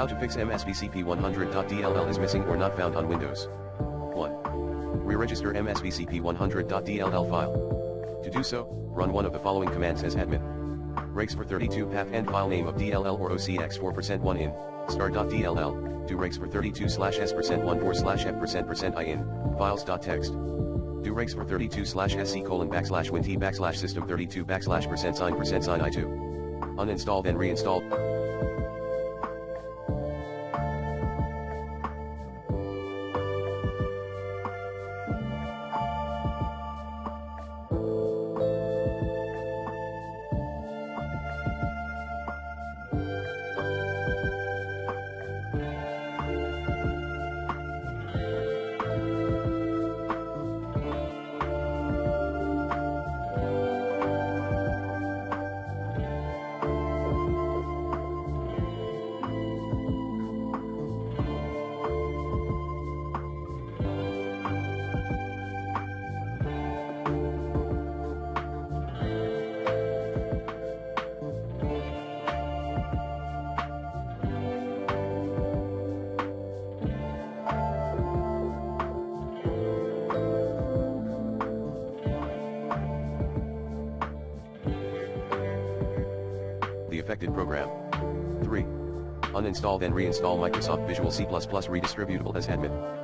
How to fix MSVCP100.dll is missing or not found on Windows. 1. Re-register MSVCP100.dll file. To do so, run one of the following commands as admin. regs for 32 path and file name of DLL or OCX 4%1 in, star.dll, do regs for 32/s%14/f%% in, files.txt. Do regs for 32/sc:/system32/% %i2. Uninstall then reinstall. The affected program. 3. Uninstall then reinstall Microsoft Visual C++ Redistributable as admin.